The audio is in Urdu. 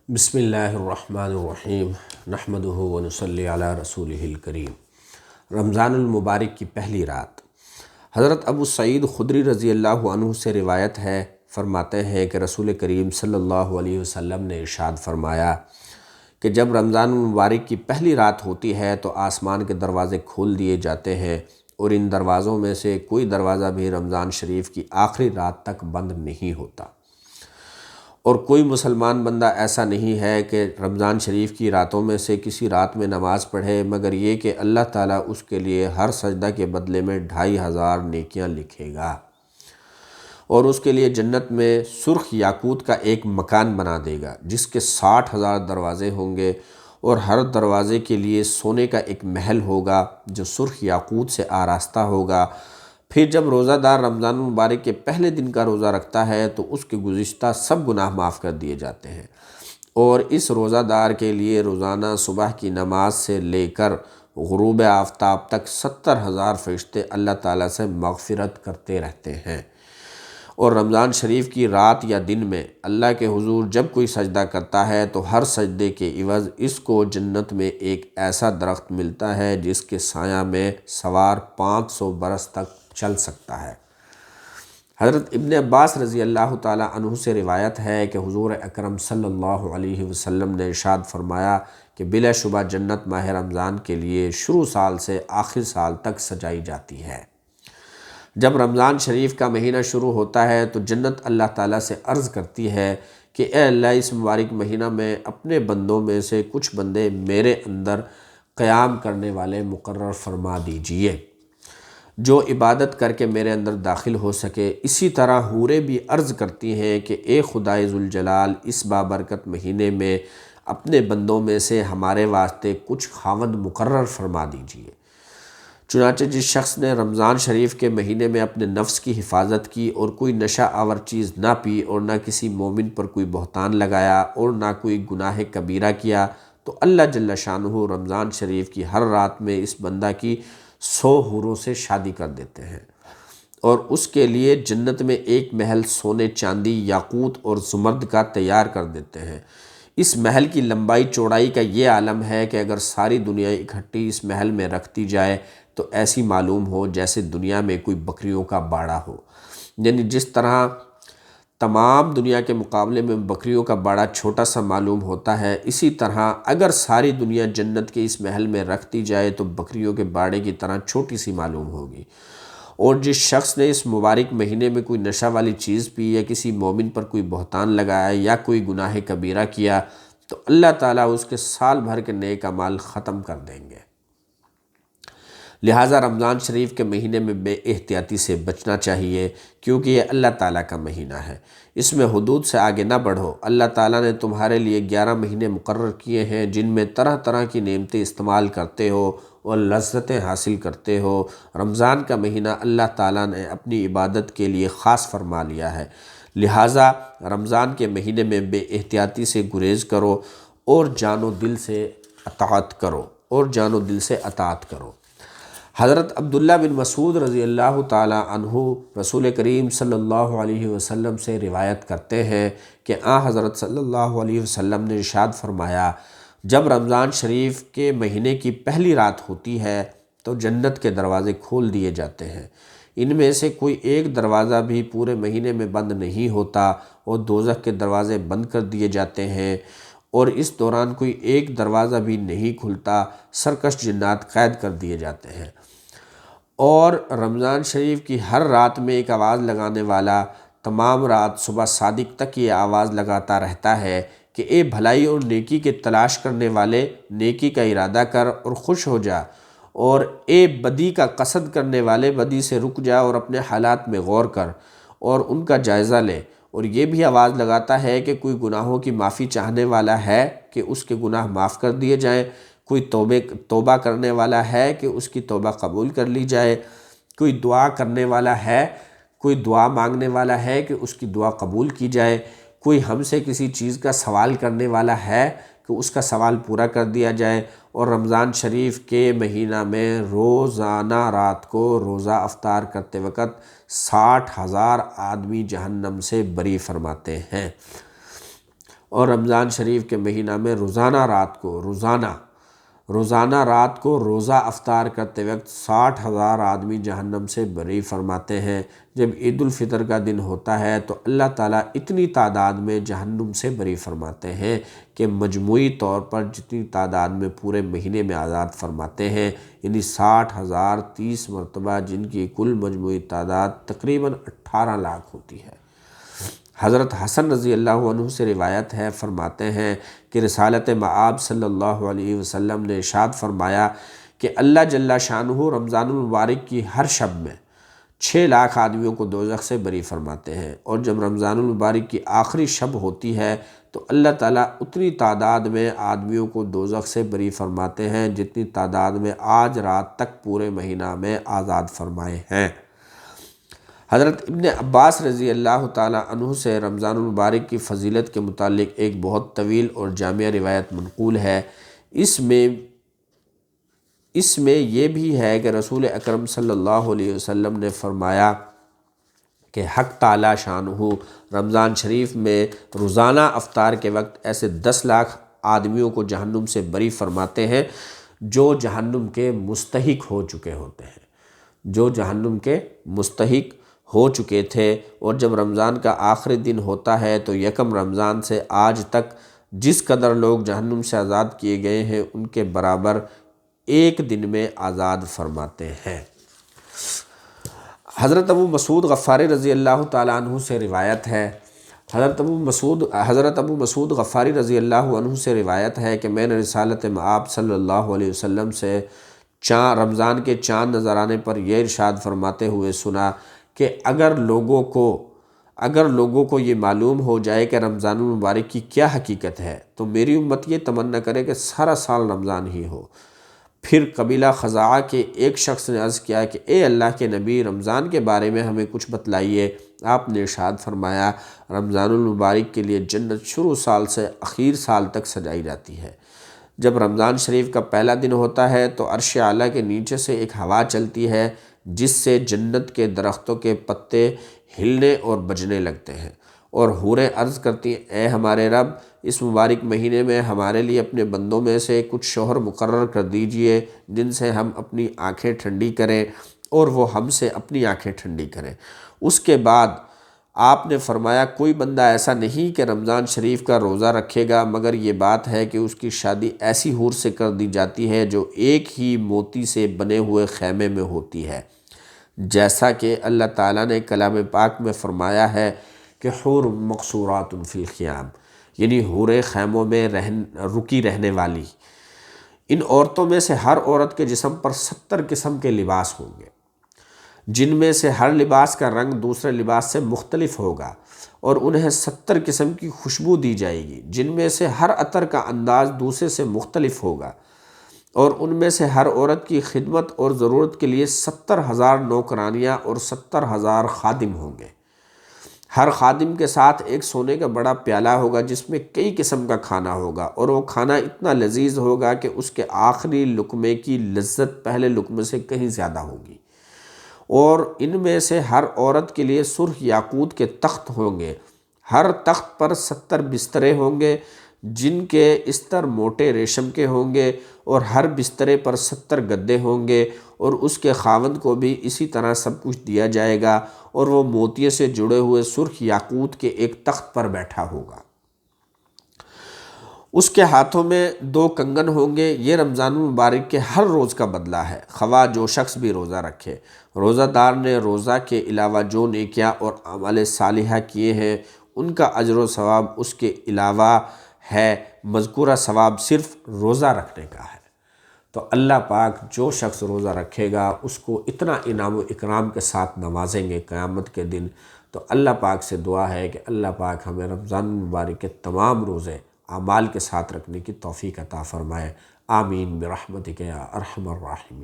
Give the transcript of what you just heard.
بسم اللہ الرحمن الرحیم نحمدہ ونصلی علی رسولہ الکریم۔ رمضان المبارک کی پہلی رات۔ حضرت ابو سعید خدری رضی اللہ عنہ سے روایت ہے، فرماتے ہیں کہ رسول کریم صلی اللہ علیہ وسلم نے ارشاد فرمایا کہ جب رمضان المبارک کی پہلی رات ہوتی ہے تو آسمان کے دروازے کھول دیے جاتے ہیں اور ان دروازوں میں سے کوئی دروازہ بھی رمضان شریف کی آخری رات تک بند نہیں ہوتا، اور کوئی مسلمان بندہ ایسا نہیں ہے کہ رمضان شریف کی راتوں میں سے کسی رات میں نماز پڑھے مگر یہ کہ اللہ تعالیٰ اس کے لیے ہر سجدہ کے بدلے میں 2500 نیکیاں لکھے گا، اور اس کے لیے جنت میں سرخ یاقوت کا ایک مکان بنا دے گا جس کے 60,000 دروازے ہوں گے، اور ہر دروازے کے لیے سونے کا ایک محل ہوگا جو سرخ یاقوت سے آراستہ ہوگا۔ پھر جب روزہ دار رمضان المبارک کے پہلے دن کا روزہ رکھتا ہے تو اس کے گزشتہ سب گناہ معاف کر دیے جاتے ہیں، اور اس روزہ دار کے لیے روزانہ صبح کی نماز سے لے کر غروب آفتاب تک 70,000 فرشتے اللہ تعالیٰ سے مغفرت کرتے رہتے ہیں۔ اور رمضان شریف کی رات یا دن میں اللہ کے حضور جب کوئی سجدہ کرتا ہے تو ہر سجدے کے عوض اس کو جنت میں ایک ایسا درخت ملتا ہے جس کے سایہ میں سوار 500 برس تک چل سکتا ہے۔ حضرت ابن عباس رضی اللہ تعالیٰ عنہ سے روایت ہے کہ حضور اکرم صلی اللہ علیہ وسلم نے ارشاد فرمایا کہ بلا شبہ جنت ماہ رمضان کے لیے شروع سال سے آخر سال تک سجائی جاتی ہے۔ جب رمضان شریف کا مہینہ شروع ہوتا ہے تو جنت اللہ تعالیٰ سے عرض کرتی ہے کہ اے اللہ، اس مبارک مہینہ میں اپنے بندوں میں سے کچھ بندے میرے اندر قیام کرنے والے مقرر فرما دیجئے جو عبادت کر کے میرے اندر داخل ہو سکے۔ اسی طرح حوریں بھی عرض کرتی ہیں کہ اے خدائے ذوالجلال، اس بابرکت مہینے میں اپنے بندوں میں سے ہمارے واسطے کچھ خاوند مقرر فرما دیجئے۔ چنانچہ جس شخص نے رمضان شریف کے مہینے میں اپنے نفس کی حفاظت کی اور کوئی نشہ آور چیز نہ پی اور نہ کسی مومن پر کوئی بہتان لگایا اور نہ کوئی گناہ کبیرہ کیا تو اللہ جل شانہ رمضان شریف کی ہر رات میں اس بندہ کی 100 حوروں سے شادی کر دیتے ہیں، اور اس کے لیے جنت میں ایک محل سونے، چاندی، یاقوت اور زمرد کا تیار کر دیتے ہیں۔ اس محل کی لمبائی چوڑائی کا یہ عالم ہے کہ اگر ساری دنیا اکٹھی اس محل میں رکھتی جائے تو ایسی معلوم ہو جیسے دنیا میں کوئی بکریوں کا باڑہ ہو، یعنی جس طرح تمام دنیا کے مقابلے میں بکریوں کا باڑہ چھوٹا سا معلوم ہوتا ہے، اسی طرح اگر ساری دنیا جنت کے اس محل میں رکھتی جائے تو بکریوں کے باڑے کی طرح چھوٹی سی معلوم ہوگی۔ اور جس شخص نے اس مبارک مہینے میں کوئی نشہ والی چیز پی یا کسی مومن پر کوئی بہتان لگایا یا کوئی گناہ کبیرہ کیا تو اللہ تعالیٰ اس کے سال بھر کے نیک اعمال ختم کر دیں گے۔ لہٰذا رمضان شریف کے مہینے میں بے احتیاطی سے بچنا چاہیے، کیونکہ یہ اللہ تعالیٰ کا مہینہ ہے، اس میں حدود سے آگے نہ بڑھو۔ اللہ تعالیٰ نے تمہارے لیے 11 مہینے مقرر کیے ہیں جن میں طرح طرح کی نعمتیں استعمال کرتے ہو اور لذتیں حاصل کرتے ہو۔ رمضان کا مہینہ اللہ تعالیٰ نے اپنی عبادت کے لیے خاص فرما لیا ہے، لہٰذا رمضان کے مہینے میں بے احتیاطی سے گریز کرو اور جان و دل سے اطاعت کرو۔ حضرت عبداللہ بن مسعود رضی اللہ تعالیٰ عنہ رسول کریم صلی اللہ علیہ وسلم سے روایت کرتے ہیں کہ حضرت صلی اللہ علیہ وسلم نے ارشاد فرمایا، جب رمضان شریف کے مہینے کی پہلی رات ہوتی ہے تو جنت کے دروازے کھول دیے جاتے ہیں، ان میں سے کوئی ایک دروازہ بھی پورے مہینے میں بند نہیں ہوتا، اور دوزخ کے دروازے بند کر دیے جاتے ہیں اور اس دوران کوئی ایک دروازہ بھی نہیں کھلتا، سرکش جنات قید کر دیے جاتے ہیں۔ اور رمضان شریف کی ہر رات میں ایک آواز لگانے والا تمام رات صبح صادق تک یہ آواز لگاتا رہتا ہے کہ اے بھلائی اور نیکی کے تلاش کرنے والے، نیکی کا ارادہ کر اور خوش ہو جا، اور اے بدی کا قصد کرنے والے، بدی سے رک جا اور اپنے حالات میں غور کر اور ان کا جائزہ لے۔ اور یہ بھی آواز لگاتا ہے کہ کوئی گناہوں کی معافی چاہنے والا ہے کہ اس کے گناہ معاف کر دیے جائیں، کوئی توبہ کرنے والا ہے کہ اس کی توبہ قبول کر لی جائے، کوئی دعا کرنے والا ہے، کوئی دعا مانگنے والا ہے کہ اس کی دعا قبول کی جائے، کوئی ہم سے کسی چیز کا سوال کرنے والا ہے کہ اس کا سوال پورا کر دیا جائے۔ اور رمضان شریف کے مہینہ میں روزانہ رات کو روزہ افطار کرتے وقت 60,000 آدمی جہنم سے بری فرماتے ہیں۔ اور رمضان شریف کے مہینہ میں روزانہ رات کو روزہ افطار کرتے وقت 60,000 آدمی جہنم سے بری فرماتے ہیں۔ جب عید الفطر کا دن ہوتا ہے تو اللہ تعالیٰ اتنی تعداد میں جہنم سے بری فرماتے ہیں کہ مجموعی طور پر جتنی تعداد میں پورے مہینے میں آزاد فرماتے ہیں، یعنی 60,000 30 مرتبہ، جن کی کل مجموعی تعداد تقریباً 18 لاکھ ہوتی ہے۔ حضرت حسن رضی اللہ عنہ سے روایت ہے، فرماتے ہیں کہ رسالت مآب صلی اللہ علیہ وسلم نے ارشاد فرمایا کہ اللہ جل شانہ رمضان المبارک کی ہر شب میں 6 لاکھ آدمیوں کو دوزخ سے بری فرماتے ہیں، اور جب رمضان المبارک کی آخری شب ہوتی ہے تو اللہ تعالیٰ اتنی تعداد میں آدمیوں کو دوزخ سے بری فرماتے ہیں جتنی تعداد میں آج رات تک پورے مہینہ میں آزاد فرمائے ہیں۔ حضرت ابن عباس رضی اللہ تعالیٰ عنہ سے رمضان المبارک کی فضیلت کے متعلق ایک بہت طویل اور جامع روایت منقول ہے۔ اس میں یہ بھی ہے کہ رسول اکرم صلی اللہ علیہ وسلم نے فرمایا کہ حق تعالیٰ شانہ رمضان شریف میں روزانہ افطار کے وقت ایسے 10 لاکھ آدمیوں کو جہنم سے بری فرماتے ہیں جو جہنم کے مستحق ہو چکے ہوتے ہیں، جو جہنم کے مستحق ہو چکے تھے۔ اور جب رمضان کا آخری دن ہوتا ہے تو یکم رمضان سے آج تک جس قدر لوگ جہنم سے آزاد کیے گئے ہیں ان کے برابر ایک دن میں آزاد فرماتے ہیں۔ حضرت ابو مسعود غفاری رضی اللہ تعالیٰ عنہ سے روایت ہے، حضرت ابو مسعود غفاری رضی اللہ عنہ سے روایت ہے کہ میں نے رسالت مآب صلی اللہ علیہ وسلم سے رمضان کے چاند نظر آنے پر یہ ارشاد فرماتے ہوئے سنا کہ اگر لوگوں کو یہ معلوم ہو جائے کہ رمضان المبارک کی کیا حقیقت ہے تو میری امت یہ تمنا کرے کہ سارا سال رمضان ہی ہو۔ پھر قبیلہ خزاعہ کے ایک شخص نے عرض کیا کہ اے اللہ کے نبی، رمضان کے بارے میں ہمیں کچھ بتلائیے۔ آپ نے ارشاد فرمایا، رمضان المبارک کے لیے جنت شروع سال سے اخیر سال تک سجائی جاتی ہے۔ جب رمضان شریف کا پہلا دن ہوتا ہے تو عرش اعلیٰ کے نیچے سے ایک ہوا چلتی ہے جس سے جنت کے درختوں کے پتے ہلنے اور بجنے لگتے ہیں، اور حوریں عرض کرتی ہیں، اے ہمارے رب، اس مبارک مہینے میں ہمارے لیے اپنے بندوں میں سے کچھ شوہر مقرر کر دیجئے جن سے ہم اپنی آنکھیں ٹھنڈی کریں اور وہ ہم سے اپنی آنکھیں ٹھنڈی کریں۔ اس کے بعد آپ نے فرمایا، کوئی بندہ ایسا نہیں کہ رمضان شریف کا روزہ رکھے گا مگر یہ بات ہے کہ اس کی شادی ایسی حور سے کر دی جاتی ہے جو ایک ہی موتی سے بنے ہوئے خیمے میں ہوتی ہے، جیسا کہ اللہ تعالیٰ نے کلام پاک میں فرمایا ہے کہ حور مقصورات فی الخیام، یعنی حوریں خیموں میں رکی رہنے والی۔ ان عورتوں میں سے ہر عورت کے جسم پر 70 قسم کے لباس ہوں گے، جن میں سے ہر لباس کا رنگ دوسرے لباس سے مختلف ہوگا، اور انہیں 70 قسم کی خوشبو دی جائے گی جن میں سے ہر عطر کا انداز دوسرے سے مختلف ہوگا، اور ان میں سے ہر عورت کی خدمت اور ضرورت کے لیے 70,000 نوکرانیاں اور 70,000 خادم ہوں گے۔ ہر خادم کے ساتھ ایک سونے کا بڑا پیالہ ہوگا جس میں کئی قسم کا کھانا ہوگا، اور وہ کھانا اتنا لذیذ ہوگا کہ اس کے آخری لقمے کی لذت پہلے لقمے سے کہیں زیادہ ہوگی۔ اور ان میں سے ہر عورت کے لیے سرخ یاقوت کے تخت ہوں گے، ہر تخت پر 70 بسترے ہوں گے جن کے استر موٹے ریشم کے ہوں گے، اور ہر بسترے پر 70 گدے ہوں گے، اور اس کے خاوند کو بھی اسی طرح سب کچھ دیا جائے گا، اور وہ موتیے سے جڑے ہوئے سرخ یاقوت کے ایک تخت پر بیٹھا ہوگا۔ اس کے ہاتھوں میں 2 کنگن ہوں گے۔ یہ رمضان المبارک کے ہر روز کا بدلہ ہے، خواہ جو شخص بھی روزہ رکھے۔ روزہ دار نے روزہ کے علاوہ جو نیکیاں اور اعمال صالحہ کیے ہیں ان کا اجر و ثواب اس کے علاوہ ہے، مذکورہ ثواب صرف روزہ رکھنے کا ہے۔ تو اللہ پاک جو شخص روزہ رکھے گا اس کو اتنا انعام و اکرام کے ساتھ نوازیں گے قیامت کے دن۔ تو اللہ پاک سے دعا ہے کہ اللہ پاک ہمیں رمضان المبارک کے تمام روزے اعمال کے ساتھ رکھنے کی توفیق عطا فرمائے۔ آمین برحمتک یا ارحم الراحمین۔